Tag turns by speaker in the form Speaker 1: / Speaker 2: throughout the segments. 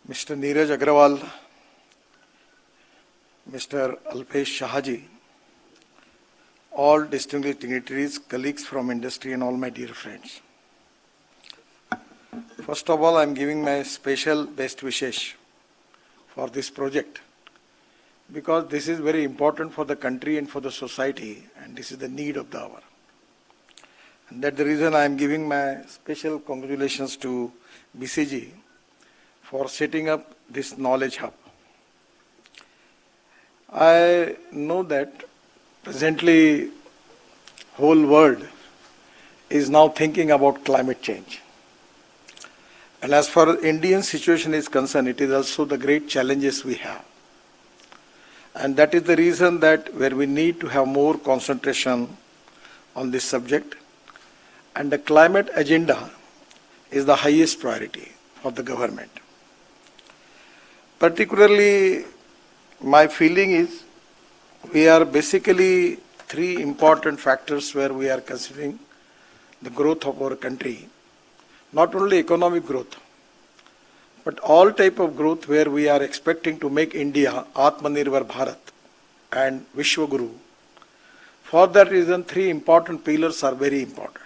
Speaker 1: Mr. Neeraj Agrawal, Mr. Alpesh Shahaji, all distinguished dignitaries, colleagues from industry and all my dear friends. First of all, I am giving my special best wishes for this project because this is very important for the country and for the society, and this is the need of the hour. And that's the reason I am giving my special congratulations to BCG for setting up this knowledge hub. I know that presently whole world is now thinking about climate change. And as far as Indian situation is concerned, it is also the great challenges we have. And that is the reason that where we need to have more concentration on this subject. And the climate agenda is the highest priority for the government. Particularly, my feeling is we are basically three important factors where we are considering the growth of our country. Not only economic growth, but all type of growth where we are expecting to make India Atmanirbhar Bharat and Vishwaguru. For that reason, three important pillars are very important.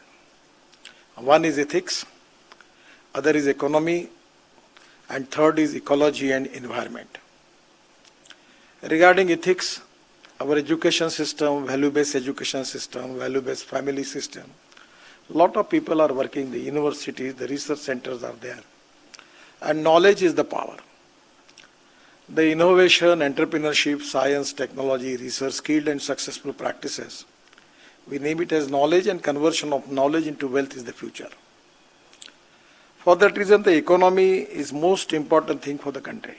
Speaker 1: One is ethics, other is economy, and third is ecology and environment. Regarding ethics, our education system, value-based education system, value-based family system, a lot of people are working, the universities, the research centers are there. And knowledge is the power. The innovation, entrepreneurship, science, technology, research, skilled and successful practices, we name it as knowledge, and conversion of knowledge into wealth is the future. For that reason, the economy is most important thing for the country.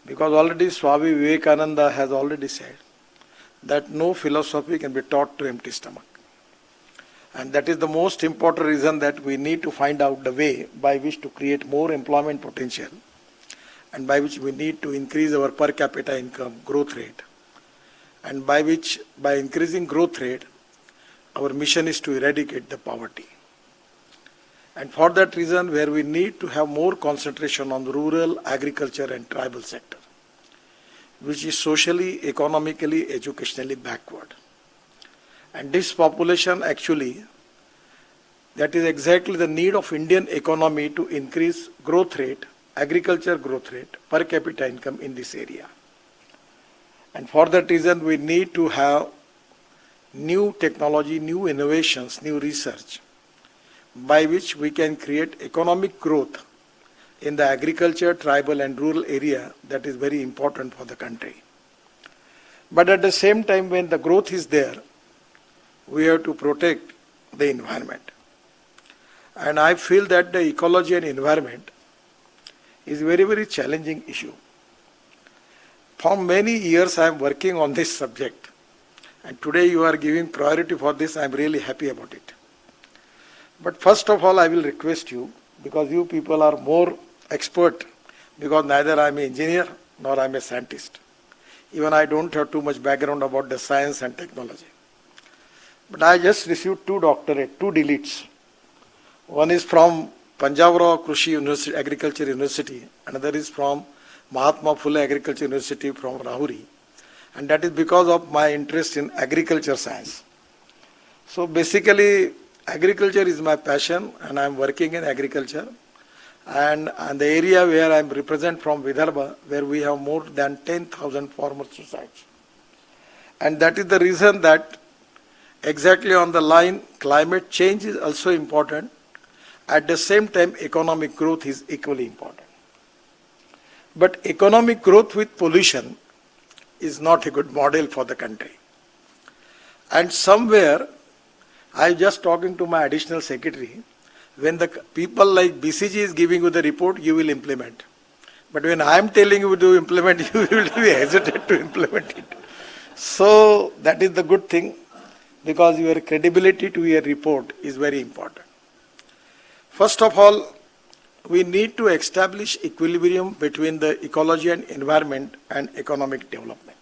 Speaker 1: Because already Swami Vivekananda has already said that no philosophy can be taught to empty stomach. And that is the most important reason that we need to find out the way by which to create more employment potential and by which we need to increase our per capita income growth rate. And by increasing growth rate, our mission is to eradicate the poverty. And for that reason, where we need to have more concentration on rural, agriculture and tribal sector, which is socially, economically, educationally backward. And this population actually, that is exactly the need of Indian economy to increase growth rate, agriculture growth rate, per capita income in this area. And for that reason, we need to have new technology, new innovations, new research, by which we can create economic growth in the agriculture, tribal and rural area that is very important for the country. But at the same time, when the growth is there, we have to protect the environment. And I feel that the ecology and environment is a very, very challenging issue. For many years I am working on this subject, and today you are giving priority for this. I am really happy about it. But first of all, I will request you, because you people are more expert, because neither I am an engineer nor I am a scientist. Even I don't have too much background about the science and technology. But I just received two doctorates, two deletes. One is from Punjab Krishi University, Agriculture University. Another is from Mahatma Phule Agriculture University from Rahuri. And that is because of my interest in agriculture science. So basically, agriculture is my passion, and I am working in agriculture. And the area where I represent from Vidarbha, where we have more than 10,000 farmer societies. And that is the reason that exactly on the line, climate change is also important. At the same time, economic growth is equally important. But economic growth with pollution is not a good model for the country. And somewhere, I was just talking to my additional secretary, when the people like BCG is giving you the report, you will implement. But when I am telling you to implement, you will be hesitant to implement it. So that is the good thing, because your credibility to your report is very important. First of all, we need to establish equilibrium between the ecology and environment and economic development.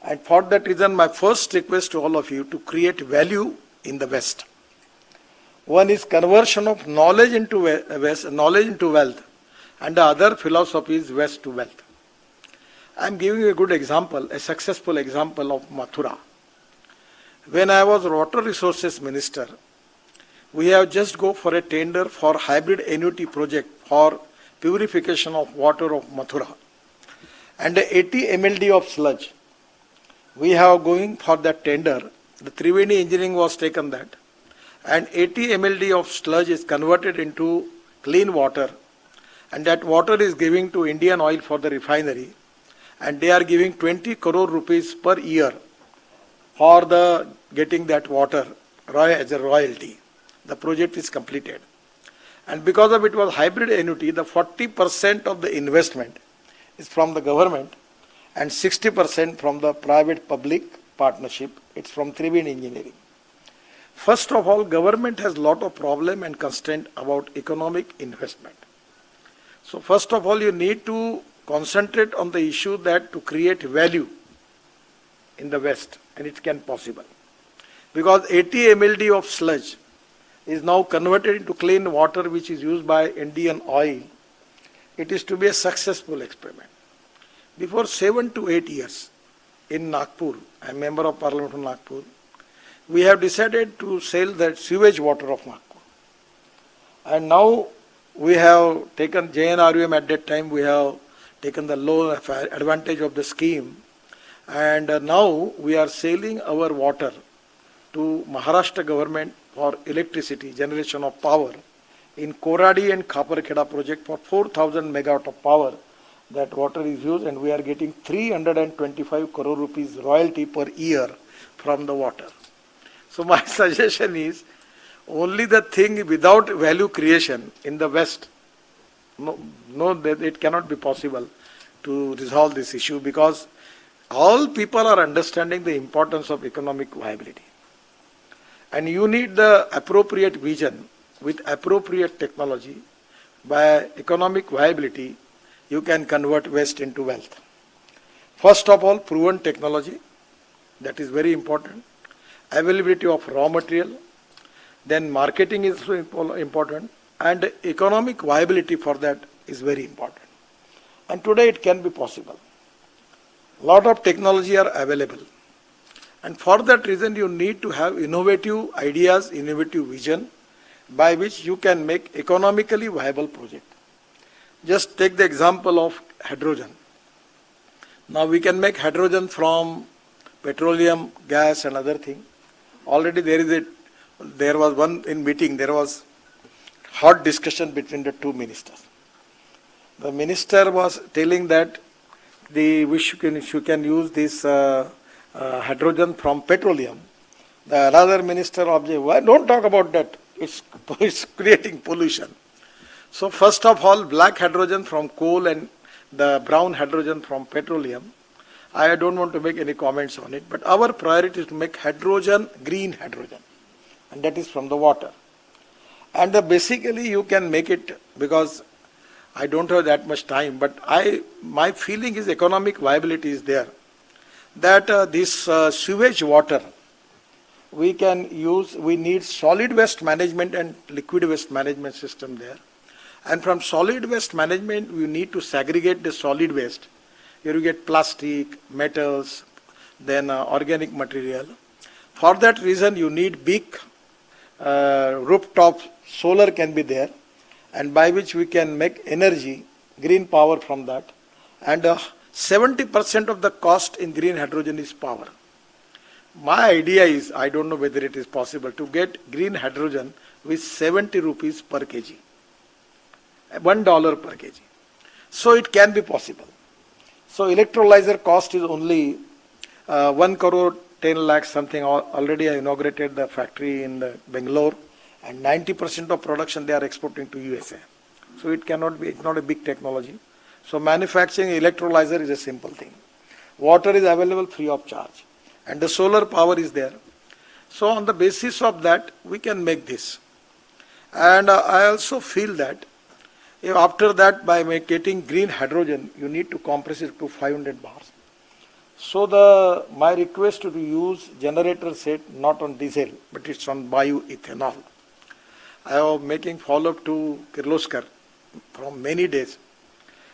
Speaker 1: And for that reason, my first request to all of you to create value in the West. One is conversion of knowledge into wealth, And the other philosophy is waste to wealth. I am giving you a good example, a successful example of Mathura. When I was Water Resources Minister, we have just go for a tender for hybrid annuity project for purification of water of Mathura. And 80 MLD of sludge. We have going for that tender. The Triveni engineering was taken that. And 80 MLD of sludge is converted into clean water. And that water is giving to Indian Oil for the refinery. And they are giving 20 crore rupees per year for the getting that water as a royalty. The project is completed. And because of it was hybrid annuity, the 40% of the investment is from the government and 60% from the private-public partnership. It's from Triveni Engineering. First of all, government has lot of problem and constraint about economic investment. So first of all, you need to concentrate on the issue that to create value in the West, and it can possible. Because 80 MLD of sludge is now converted into clean water which is used by Indian Oil. It is to be a successful experiment. Before 7 to 8 years in Nagpur, I am member of Parliament of Nagpur, we have decided to sell that sewage water of Nagpur. And now we have taken JNRUM at that time, we have taken the loan advantage of the scheme. And now we are selling our water to Maharashtra government for electricity, generation of power in Koradi and Khaparkheda project for 4,000 megawatt of power. That water is used and we are getting 325 crore rupees royalty per year from the water. So my suggestion is only the thing without value creation in the West, it cannot be possible to resolve this issue because all people are understanding the importance of economic viability. And you need the appropriate vision with appropriate technology. By economic viability, you can convert waste into wealth. First of all, proven technology, that is very important. Availability of raw material, then marketing is so important, and economic viability for that is very important. And today it can be possible. Lot of technology are available. And for that reason, you need to have innovative ideas, innovative vision by which you can make economically viable project. Just take the example of hydrogen. Now we can make hydrogen from petroleum, gas and other thing. Already there was one in meeting, there was hot discussion between the two ministers. The minister was telling that you can use this hydrogen from petroleum. The another minister object, why don't talk about that? It's creating pollution. So first of all, black hydrogen from coal and the brown hydrogen from petroleum. I don't want to make any comments on it, but our priority is to make hydrogen, green hydrogen, and that is from the water. And basically you can make it, because I don't have that much time, but my feeling is economic viability is there. That this sewage water, we can use, we need solid waste management and liquid waste management system there. And from solid waste management, we need to segregate the solid waste. Here you get plastic, metals, then organic material. For that reason, you need big rooftop solar can be there, and by which we can make energy, green power from that. And 70% of the cost in green hydrogen is power. My idea is, I don't know whether it is possible, to get green hydrogen with 70 rupees per kg. $1 per kg. So it can be possible. So electrolyzer cost is only 1 crore 10 lakhs something. Already I inaugurated the factory in Bangalore, and 90% of production they are exporting to USA. So it cannot be, it's not a big technology. So manufacturing electrolyzer is a simple thing. Water is available free of charge, and the solar power is there. So on the basis of that, we can make this. And I also feel that if after that, by getting green hydrogen, you need to compress it to 500 bars. So my request to use generator set not on diesel, but it's on bioethanol. I am making follow-up to Kirloskar from many days.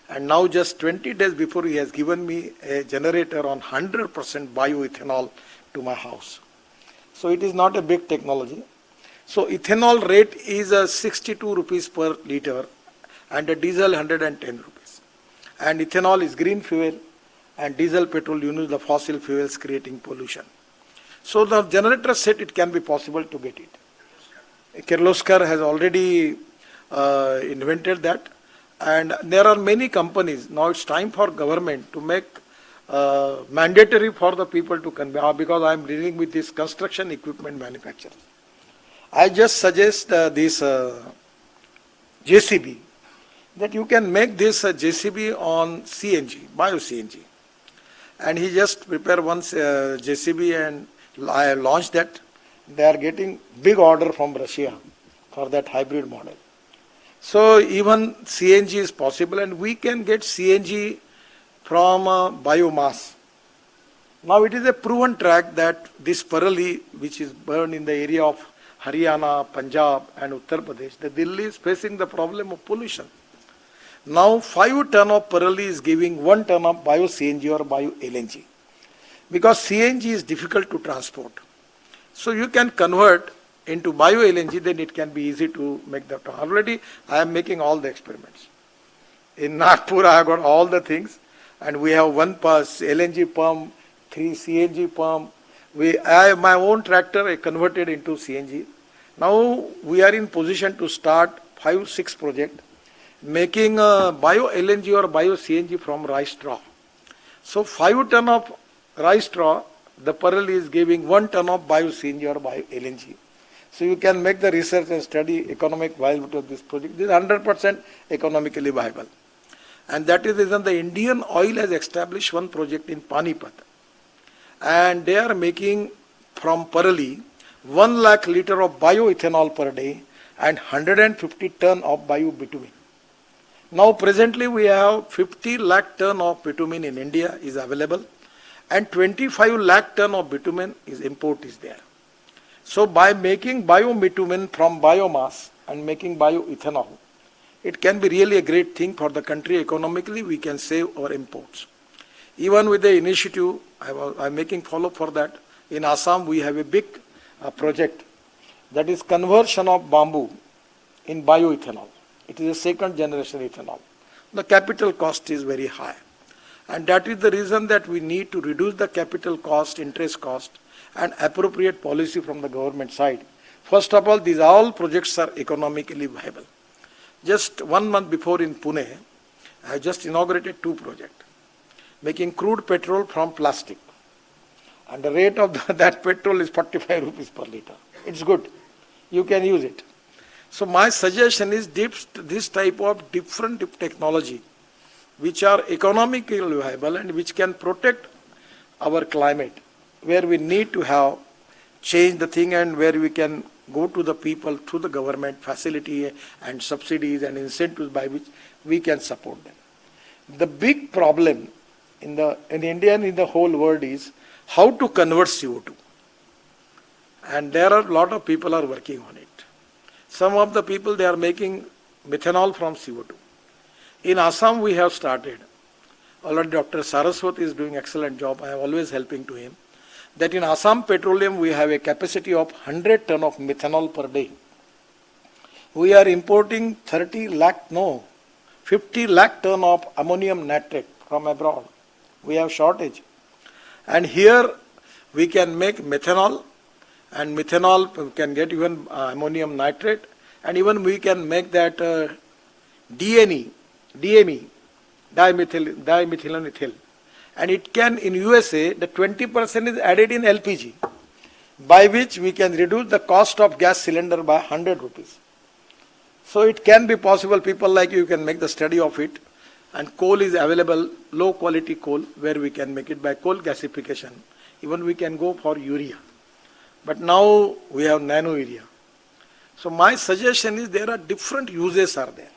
Speaker 1: And now just 20 days before he has given me a generator on 100% bioethanol to my house. So it is not a big technology. So ethanol rate is 62 rupees per liter and a diesel 110 rupees. And ethanol is green fuel and diesel, petrol, the fossil fuels creating pollution. So the generator said it can be possible to get it. Kirloskar has already invented that. And there are many companies. Now it's time for government to make mandatory for the people to convey, because I am dealing with this construction equipment manufacturers. I just suggest this JCB, that you can make this JCB on CNG, bio-CNG. And he just prepared one JCB and I launched that. They are getting big order from Russia for that hybrid model. So even CNG is possible, and we can get CNG from biomass. Now it is a proven track that this parali, which is burned in the area of Haryana, Punjab and Uttar Pradesh, the Delhi is facing the problem of pollution. Now 5 ton of parali is giving 1 ton of bio-CNG or bio-LNG. Because CNG is difficult to transport. So you can convert into bio-LNG, then it can be easy to make that. Already I am making all the experiments. In Nagpur I have got all the things, and we have 1 LNG pump, 3 CNG pump. I have my own tractor, I converted into CNG. Now we are in position to start 5-6 projects making bio-LNG or bio-CNG from rice straw. So 5 ton of rice straw, the parallel is giving 1 ton of bio-CNG or bio-LNG. So you can make the research and study economic viability of this project. This is 100% economically viable. And that is the reason the Indian Oil has established one project in Panipat. And they are making from parali 1 lakh liter of bioethanol per day and 150 ton of bio-bitumen. Now presently we have 50 lakh ton of bitumen in India is available, and 25 lakh ton of bitumen is import is there. So by making bio-bitumen from biomass and making bioethanol, it can be really a great thing for the country. Economically we can save our imports. Even with the initiative, I am making follow-up for that. In Assam we have a big project, that is conversion of bamboo in bioethanol. It is a second generation ethanol. The capital cost is very high. And that is the reason that we need to reduce the capital cost, interest cost, and appropriate policy from the government side. First of all, these all projects are economically viable. Just 1 month before in Pune, I just inaugurated 2 projects, making crude petrol from plastic. And the rate of that petrol is 45 rupees per liter. It's good. You can use it. So my suggestion is this type of different technology, which are economically viable and which can protect our climate, where we need to have change the thing and where we can go to the people through the government facility and subsidies and incentives by which we can support them. The big problem in India and in the whole world is how to convert CO2. And there are a lot of people are working on it. Some of the people, they are making methanol from CO2. In Assam we have started. Already Dr. Saraswat is doing excellent job. I am always helping to him. That in Assam Petroleum we have a capacity of 100 ton of methanol per day. We are importing 50 lakh ton of ammonium nitrate from abroad. We have shortage. And here we can make methanol, and methanol we can get even ammonium nitrate, and even we can make that DME, dimethylene ethyl. And it can, in USA, the 20% is added in LPG, by which we can reduce the cost of gas cylinder by 100 rupees. So it can be possible, people like you can make the study of it, and coal is available, low quality coal, where we can make it by coal gasification. Even we can go for urea. But now we have nano urea. So my suggestion is there are different uses are there.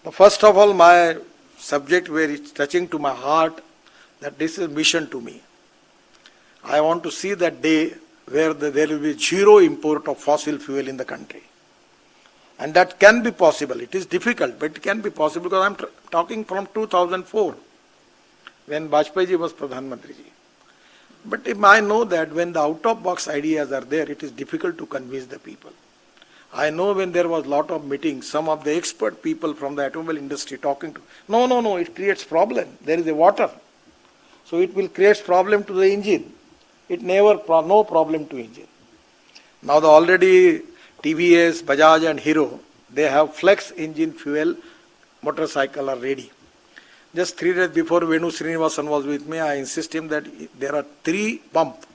Speaker 1: The first of all, my subject where it's touching to my heart, that this is mission to me. I want to see that day where there will be zero import of fossil fuel in the country. And that can be possible. It is difficult, but it can be possible because I'm talking from 2004 when Vajpayee ji was Pradhan Mantri ji. But if I know that when the out-of-box ideas are there, it is difficult to convince the people. I know when there was lot of meetings, some of the expert people from the automobile industry talking to, no, it creates problem. There is a water. So it will create problem to the engine. It never, no problem to engine. Now the already TVS, Bajaj and Hero, they have flex engine fuel motorcycle are ready. Just 3 days before Venu Srinivasan was with me, I insist him that there are 3 pump,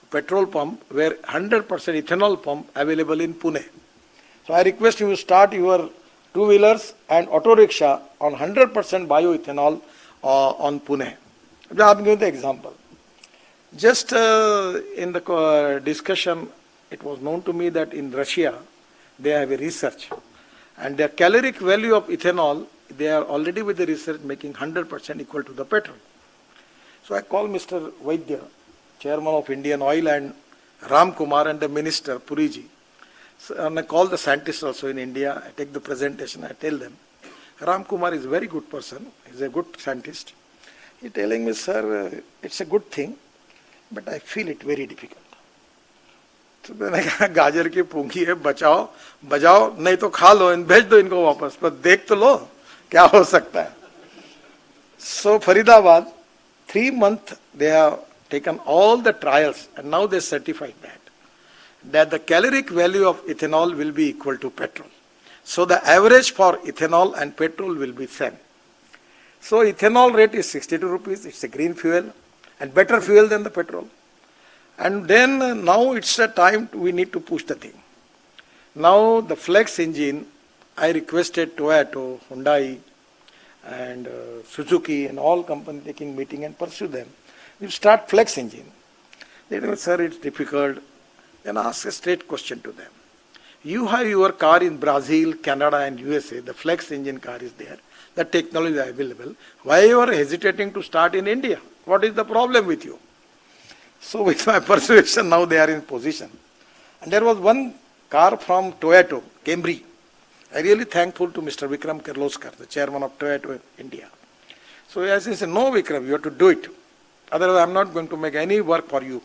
Speaker 1: petrol pump where 100% ethanol pump available in Pune. So I request you to start your two-wheelers and auto rickshaw on 100% bioethanol on Pune. I'm giving the example. Just in the discussion, it was known to me that in Russia, they have a research. And their caloric value of ethanol, they are already with the research making 100% equal to the petrol. So I call Mr. Vaidya, chairman of Indian Oil, and Ram Kumar and the minister, Puriji. So, and I call the scientists also in India. I take the presentation, I tell them. Ram Kumar is a very good person. He's a good scientist. He's telling me, sir, it's a good thing, but I feel it very difficult. तो मैंने कहा गाजर की पूंगी है, बचाओ बजाओ, नहीं तो खा लो, भेज दो इनको वापस, पर देख तो लो क्या हो सकता है. So Faridabad, 3 months they have taken all the trials and now they certified that the caloric value of ethanol will be equal to petrol. So the average for ethanol and petrol will be same. So ethanol rate is 62 rupees. It's a green fuel and better fuel than the petrol. And then now it's a time we need to push the thing. Now the flex engine, I requested Toyota, Hyundai and Suzuki and all companies taking meeting and pursue them. You start flex engine. They say, sir, it's difficult. Then ask a straight question to them. You have your car in Brazil, Canada and USA. The flex engine car is there. The technology is available. Why you are hesitating to start in India? What is the problem with you? So with my persuasion, now they are in position. And there was one car from Toyota, Camry. I really thankful to Mr. Vikram Kirloskar, the chairman of Toyota India. So I said, no Vikram, you have to do it. Otherwise I am not going to make any work for you.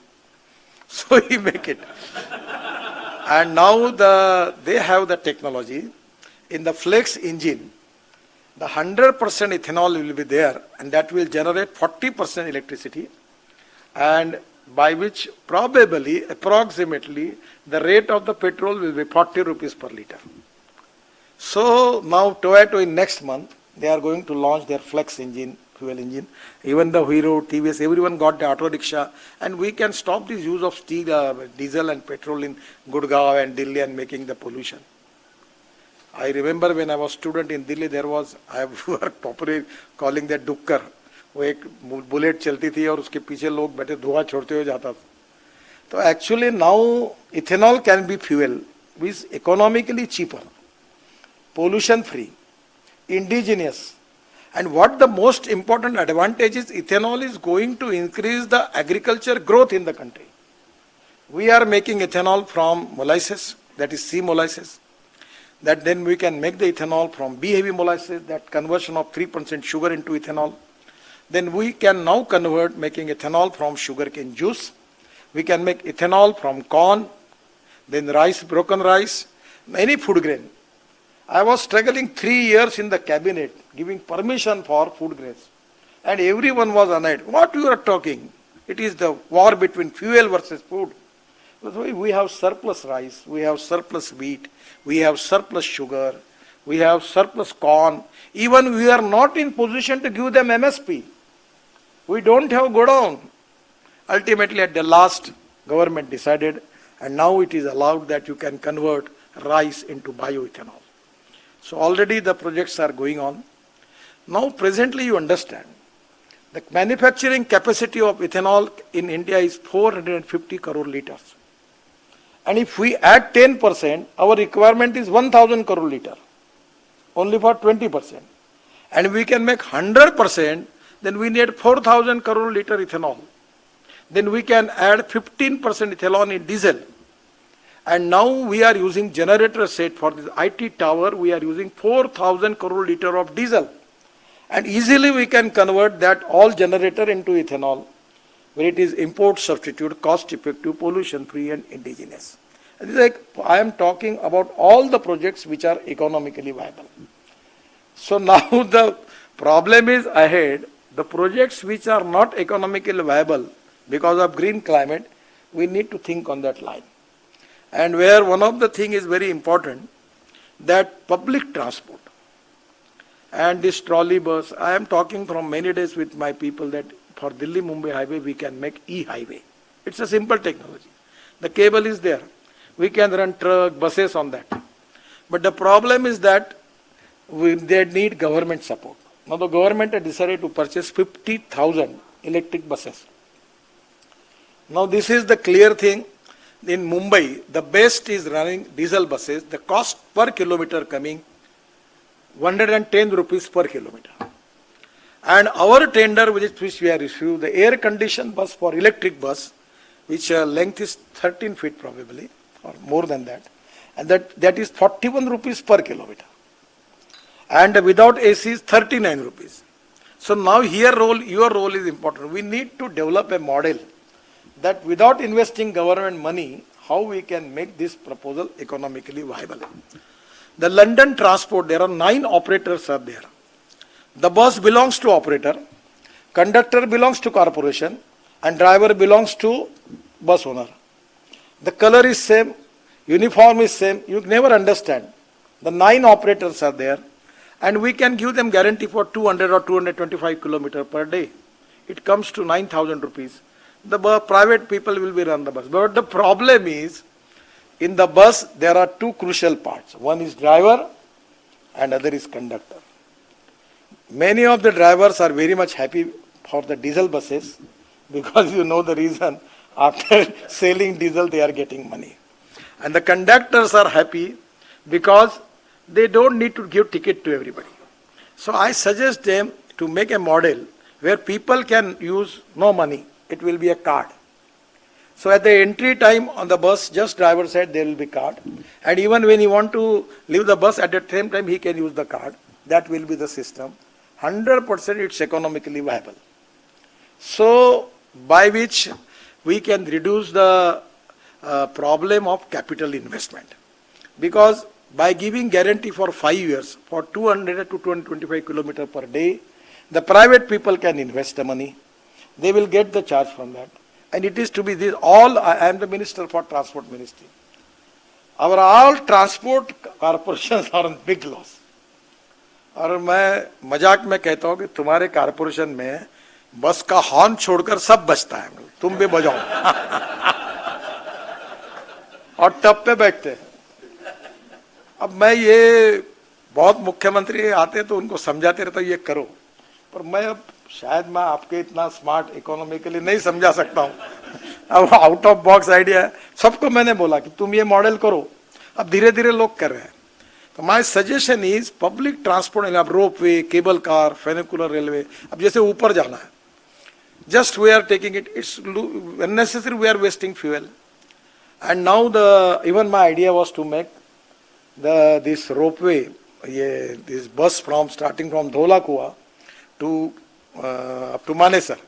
Speaker 1: So he make it. And now they have the technology. In the flex engine, the 100% ethanol will be there and that will generate 40% electricity, and by which probably, approximately, the rate of the petrol will be 40 rupees per liter. So now Toyota in next month, they are going to launch their flex engine, fuel engine. Even the Hero, TVS, everyone got the auto rickshaw, and we can stop this use of steel, diesel and petrol in Gurgaon and Delhi and making the pollution. I remember when I was student in Delhi, there was, I were popularly calling that dukkar. वो एक bullet चलती थी और उसके पीछे लोग बैठे धुआं छोड़ते हुए जाता था. तो actually now ethanol can be fuel which is economically cheaper, pollution free, indigenous, and what the most important advantage is, ethanol is going to increase the agriculture growth in the country. We are making ethanol from molasses, that is C molasses. That then we can make the ethanol from B heavy molasses, that conversion of 3% sugar into ethanol. Then we can now convert making ethanol from sugarcane juice. We can make ethanol from corn, then rice, broken rice, any food grain. I was struggling 3 years in the cabinet, giving permission for food grains. And everyone was annoyed. What you are talking? It is the war between fuel versus food. We have surplus rice, we have surplus wheat, we have surplus sugar, we have surplus corn. Even we are not in position to give them MSP. We don't have go down. Ultimately at the last, government decided, and now it is allowed that you can convert rice into bioethanol. So already the projects are going on. Now presently you understand, the manufacturing capacity of ethanol in India is 450 crore liters. And if we add 10%, our requirement is 1000 crore liter, only for 20%. And we can make 100%, then we need 4000 crore liter ethanol. Then we can add 15% ethanol in diesel. And now we are using generator set for this IT tower. We are using 4,000 crore liter of diesel. And easily we can convert that all generator into ethanol, where it is import substitute, cost effective, pollution free and indigenous. Like I am talking about all the projects which are economically viable. So now the problem is ahead. The projects which are not economically viable because of green climate, we need to think on that line. And where one of the thing is very important, that public transport and this trolley bus, I am talking from many days with my people that for Delhi-Mumbai highway we can make e-highway. It's a simple technology. The cable is there. We can run truck, buses on that. But the problem is that they need government support. Now the government has decided to purchase 50,000 electric buses. Now this is the clear thing. In Mumbai, the best is running diesel buses. The cost per kilometer coming 110 rupees per kilometer. And our tender which we have received, the air conditioned bus for electric bus, which length is 13 feet probably, or more than that. And that is 41 rupees per kilometer. And without AC is 39 rupees. So now here your role is important. We need to develop a model that without investing government money, how we can make this proposal economically viable. The London transport, there are 9 operators are there. The bus belongs to operator, conductor belongs to corporation, and driver belongs to bus owner. The color is same, uniform is same, you never understand. The 9 operators are there, and we can give them guarantee for 200 or 225 kilometers per day. It comes to 9,000 rupees. The private people will be run the bus. But the problem is, in the bus, there are 2 crucial parts. One is driver and other is conductor. Many of the drivers are very much happy for the diesel buses because you know the reason. After selling diesel, they are getting money. And the conductors are happy because they don't need to give ticket to everybody. So I suggest them to make a model where people can use no money. It will be a card. So at the entry time on the bus, just driver side, there will be card. And even when you want to leave the bus, at the same time, he can use the card. That will be the system. 100% it's economically viable. So by which we can reduce the problem of capital investment. Because by giving guarantee for 5 years, for 200 to 225 kilometers per day, the private people can invest the money. They will get the charge from that. And it is to be this, I am the Minister for Transport Ministry. Our all transport corporations are on big loss. और मैं मजाक में कहता हूँ कि तुम्हारे corporation में बस का हॉर्न छोड़कर सब बजता है, तुम भी बजाओ और टप पे बैठते हैं. अब मैं ये बहुत मुख्यमंत्री आते तो उनको समझाते रहता ये करो, पर मैं अब शायद मैं आपके इतना स्मार्ट इकोनॉमिकली नहीं समझा सकता हूँ. अब आउट ऑफ बॉक्स आइडिया है. सबको मैंने बोला कि तुम ये मॉडल करो. अब धीरे धीरे लोग कर रहे हैं. तो my suggestion is public transport, अब रोप वे, केबल कार, फेनिकुलर रेलवे, अब जैसे ऊपर जाना है, just we are taking it, it's unnecessary, we are wasting fuel. And now even my idea was to make this ropeway, this bus starting from Dhola Kua to up to Manesar.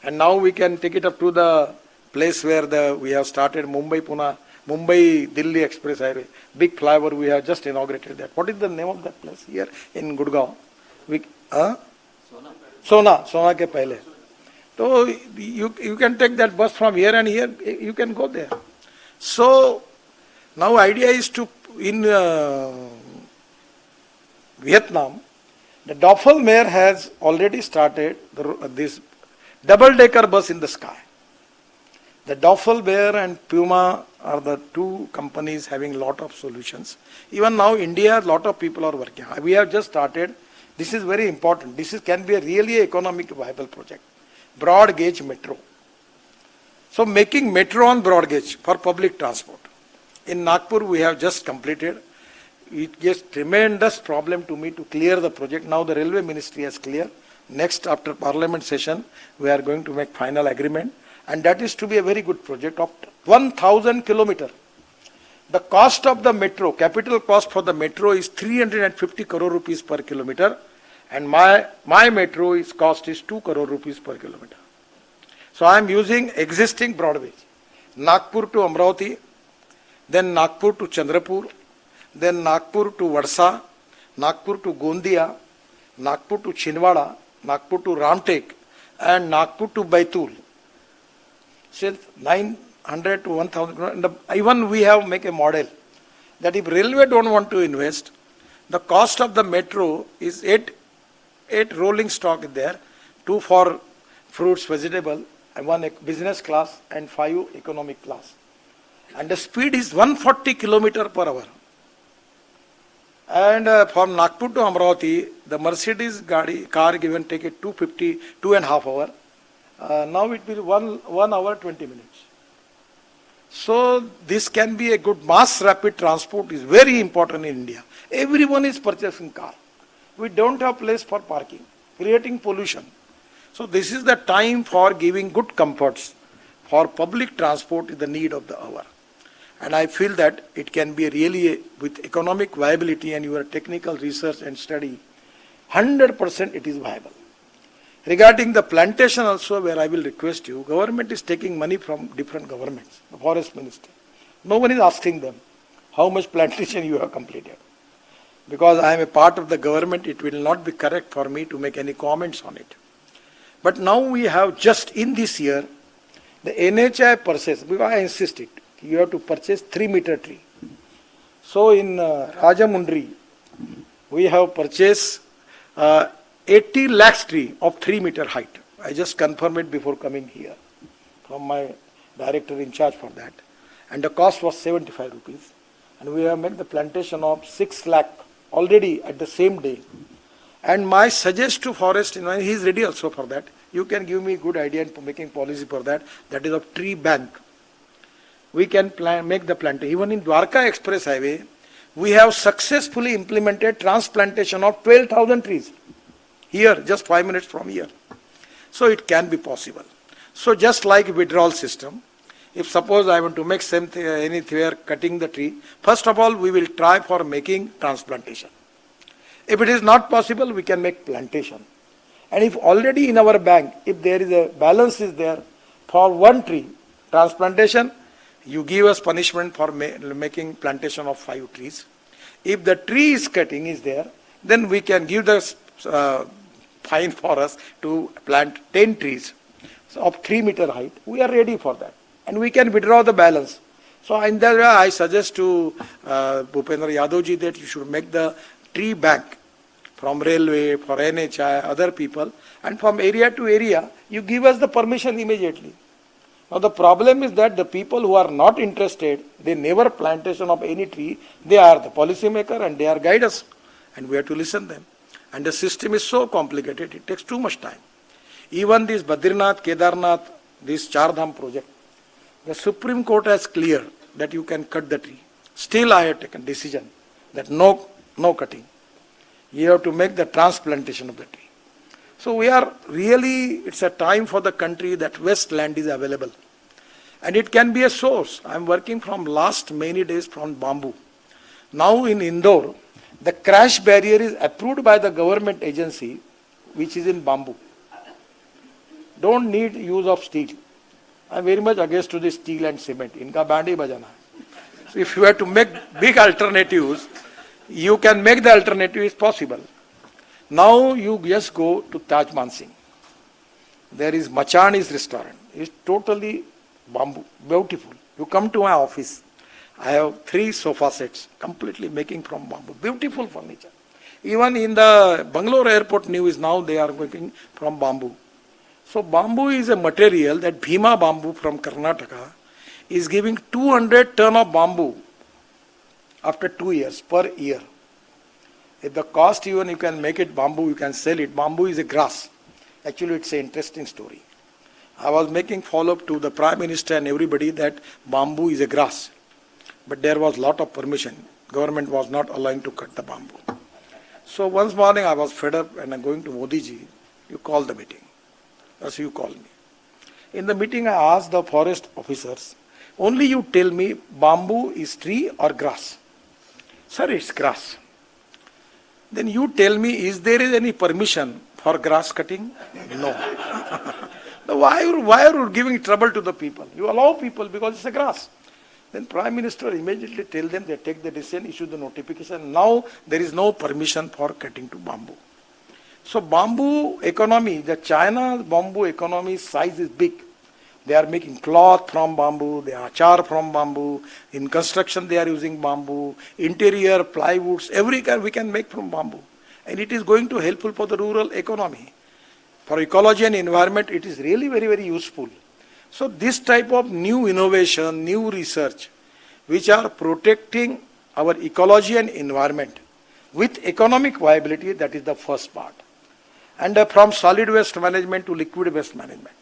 Speaker 1: And now we can take it up to the place where we have started Mumbai-Delhi Express Highway. Big flyover, we have just inaugurated that. What is the name of that place here in Gurgaon? Sona ke pehle. So you can take that bus from here and here, you can go there. So now idea is to, in Vietnam, the Doppelmayr has already started this double-decker bus in the sky. The Doppelmayr and Puma are the 2 companies having a lot of solutions. Even now India, a lot of people are working. We have just started. This is very important. This can be a really economic viable project. Broad gauge metro. So making metro on broad gauge for public transport. In Nagpur we have just completed. It gives tremendous problem to me to clear the project. Now the railway ministry has cleared. Next, after parliament session, we are going to make final agreement. And that is to be a very good project of 1,000 kilometers. The cost of the metro, capital cost for the metro is 350 crore rupees per kilometer, and my metro is cost is 2 crore rupees per kilometer. So I am using existing broadways, Nagpur to Amravati, then Nagpur to Chandrapur, then Nagpur to Vadsa, Nagpur to Gondia, Nagpur to Chinwada, Nagpur to Ramtek, and Nagpur to Baitul. Since 900 to 1000, even we have make a model that if railway don't want to invest, the cost of the metro is 8 rolling stock there, 2 for fruits, vegetable, and 1 business class and 5 economic class. And the speed is 140 kilometer per hour. And from Nagpur to Amravati, the Mercedes car given take it 250, 2.5 hours. Now it will 1 hour 20 minutes. So this can be a good mass rapid transport is very important in India. Everyone is purchasing car. We don't have place for parking, creating pollution. So this is the time for giving good comforts for public transport is the need of the hour. And I feel that it can be really with economic viability and your technical research and study, 100% it is viable. Regarding the plantation also, where I will request you, government is taking money from different governments, the forest minister. No one is asking them how much plantation you have completed. Because I am a part of the government, it will not be correct for me to make any comments on it. But now we have just in this year, the NHI purchase, because I insisted, you have to purchase 3-meter tree. So in Rajamundry, we have purchased 80 lakhs tree of 3-meter height. I just confirmed it before coming here from my director in charge for that. And the cost was 75 rupees. And we have made the plantation of 6 lakh already at the same day. And my suggest to forest, he is ready also for that. You can give me good idea in making policy for that. That is of tree bank. We can make the plantation. Even in Dwarka Express Highway, we have successfully implemented transplantation of 12,000 trees. Here, just 5 minutes from here. So it can be possible. So just like withdrawal system, if suppose I want to make something, anywhere cutting the tree, first of all, we will try for making transplantation. If it is not possible, we can make plantation. And if already in our bank, if there is a balance is there for 1 tree transplantation, you give us punishment for making plantation of 5 trees. If the tree is cutting is there, then we can give the fine for us to plant 10 trees of 3-meter height. We are ready for that. And we can withdraw the balance. So in that way, I suggest to Bhupendra Yadavji that you should make the tree bank from railway, for NHI, other people, and from area to area, you give us the permission immediately. Now the problem is that the people who are not interested, they never plantation of any tree, they are the policy maker and they are guide us. And we have to listen them. And the system is so complicated, it takes too much time. Even this Badrinath, Kedarnath, this Char Dham project, the Supreme Court has cleared that you can cut the tree. Still I have taken decision that no cutting. You have to make the transplantation of the tree. So we are really, it's a time for the country that West land is available. And it can be a source. I am working from last many days from bamboo. Now in Indore, the crash barrier is approved by the government agency, which is in bamboo. Don't need use of steel. I am very much against to the steel and cement. Inka band hi bajana. So if you have to make big alternatives, you can make the alternative is possible. Now you just go to Taj Mansingh. There is Machani's restaurant. It's totally bamboo, beautiful. You come to my office. I have 3 sofa sets, completely making from bamboo. Beautiful furniture. Even in the Bangalore airport news now they are making from bamboo. So bamboo is a material that Bhima bamboo from Karnataka is giving 200 ton of bamboo after 2 years per year. If the cost even you can make it bamboo, you can sell it. Bamboo is a grass. Actually, it's an interesting story. I was making follow-up to the Prime Minister and everybody that bamboo is a grass. But there was lot of permission. Government was not allowing to cut the bamboo. So once morning I was fed up and I'm going to Modi ji. You call the meeting. That's you call me. In the meeting I asked the forest officers, Only you tell me bamboo is tree or grass. Sir, it's grass. Then you tell me, is there any permission for grass cutting? No. Now why are you giving trouble to the people? You allow people because it's a grass. Then Prime Minister immediately tell them, they take the decision, issue the notification. Now there is no permission for cutting to bamboo. So bamboo economy, the China's bamboo economy size is big. They are making cloth from bamboo, they are achar from bamboo, in construction they are using bamboo, interior, plywoods, every kind we can make from bamboo. And it is going to helpful for the rural economy. For ecology and environment, it is really very, very useful. So this type of new innovation, new research, which are protecting our ecology and environment with economic viability, that is the first part. And from solid waste management to liquid waste management.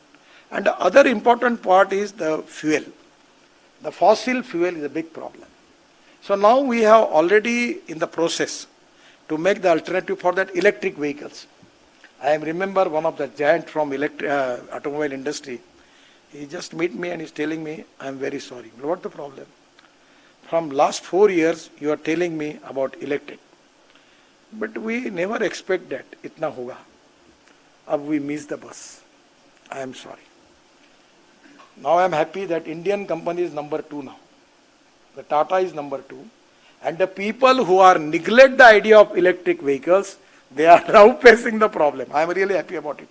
Speaker 1: And the other important part is the fuel. The fossil fuel is a big problem. So now we have already in the process to make the alternative for that electric vehicles. I remember one of the giant from automobile industry. He just meet me and he's telling me, I am very sorry. What's the problem? From last 4 years, you are telling me about electric. But we never expect that. Itna hoga. Ab we miss the bus. I am sorry. Now I am happy that Indian company is number 2 now. The Tata is number 2. And the people who are neglect the idea of electric vehicles, they are now facing the problem. I am really happy about it.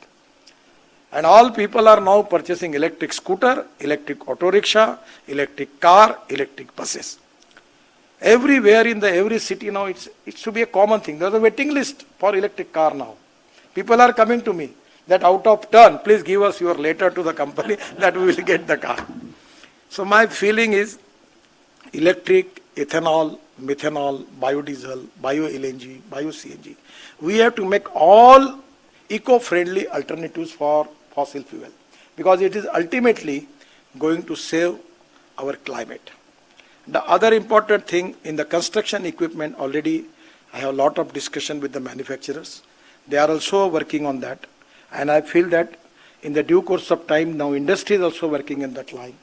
Speaker 1: And all people are now purchasing electric scooter, electric auto rickshaw, electric car, electric buses. Everywhere in every city now, it should be a common thing. There is a waiting list for electric car now. People are coming to me that out of turn, please give us your letter to the company that we will get the car. So my feeling is electric, ethanol, methanol, biodiesel, bio-LNG, bio-CNG. We have to make all eco-friendly alternatives for fossil fuel because it is ultimately going to save our climate. The other important thing in the construction equipment, already I have a lot of discussion with the manufacturers. They are also working on that. And I feel that in the due course of time, now industry is also working in that line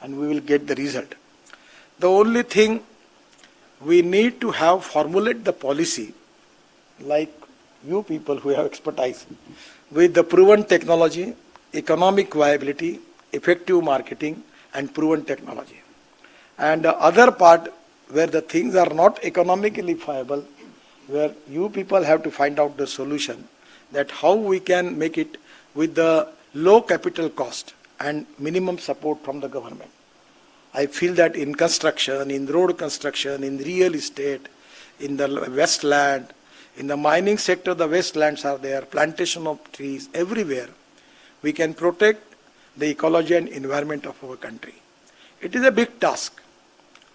Speaker 1: and we will get the result. The only thing we need to have formulate the policy like you people who have expertise with the proven technology, economic viability, effective marketing and proven technology. And the other part where the things are not economically viable, where you people have to find out the solution that how we can make it with the low capital cost and minimum support from the government. I feel that in construction, in road construction, in real estate, in the wasteland, in the mining sector, the wastelands are there, plantation of trees, everywhere. We can protect the ecology and environment of our country. It is a big task.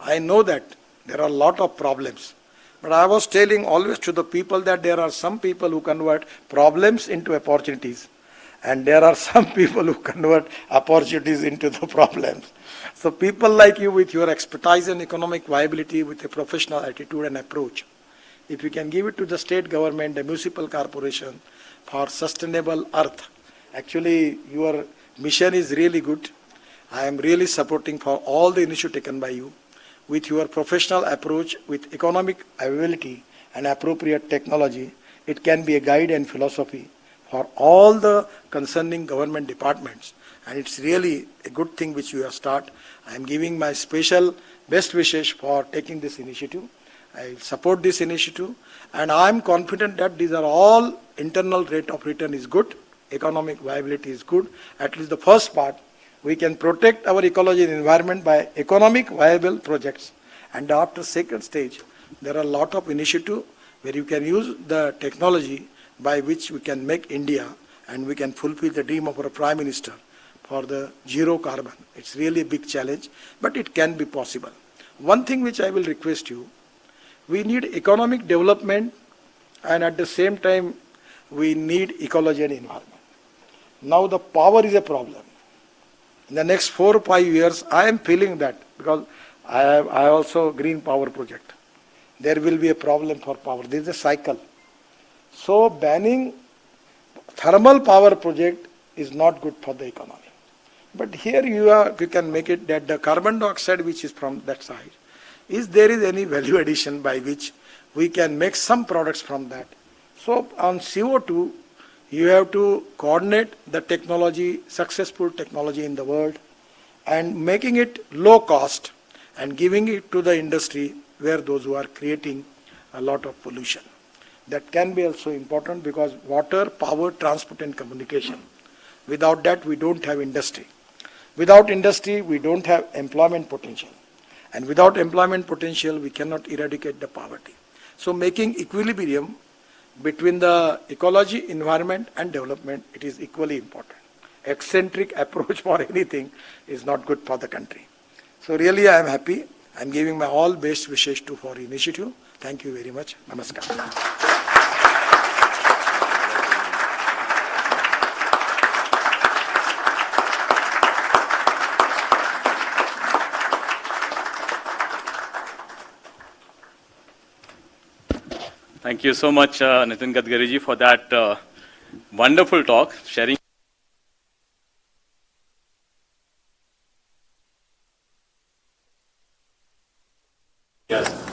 Speaker 1: I know that there are a lot of problems. But I was telling always to the people that there are some people who convert problems into opportunities. And there are some people who convert opportunities into the problems. So people like you with your expertise and economic viability, with a professional attitude and approach, if you can give it to the state government, the municipal corporation for sustainable earth, actually your mission is really good. I am really supporting for all the initiatives taken by you. With your professional approach, with economic viability and appropriate technology, it can be a guide and philosophy for all the concerning government departments. And it's really a good thing which you have started. I am giving my special best wishes for taking this initiative. I support this initiative and I am confident that these are all internal rate of return is good, economic viability is good. At least the first part, we can protect our ecology and environment by economic viable projects. And after second stage, there are a lot of initiatives where you can use the technology by which we can make India and we can fulfill the dream of our Prime Minister for the zero carbon. It's really a big challenge, but it can be possible. One thing which I will request you, we need economic development and at the same time we need ecology and environment. Now the power is a problem. In the next 4 or 5 years, I am feeling that because I also green power project. There will be a problem for power. This is a cycle. So banning thermal power project is not good for the economy. But here you can make it that the carbon dioxide which is from that side, there is any value addition by which we can make some products from that. So on CO2, you have to coordinate the technology, successful technology in the world, and making it low cost and giving it to the industry where those who are creating a lot of pollution. That can be also important, because water, power, transport and communication. Without that, we don't have industry. Without industry, we don't have employment potential. And without employment potential, we cannot eradicate the poverty. So making equilibrium between the ecology, environment and development, it is equally important. Eccentric approach for anything is not good for the country. So really I am happy. I am giving my all best wishes to for initiative. Thank you very much. Namaskar.
Speaker 2: Thank you so much, Nitin Gadkari ji, for that wonderful talk, sharing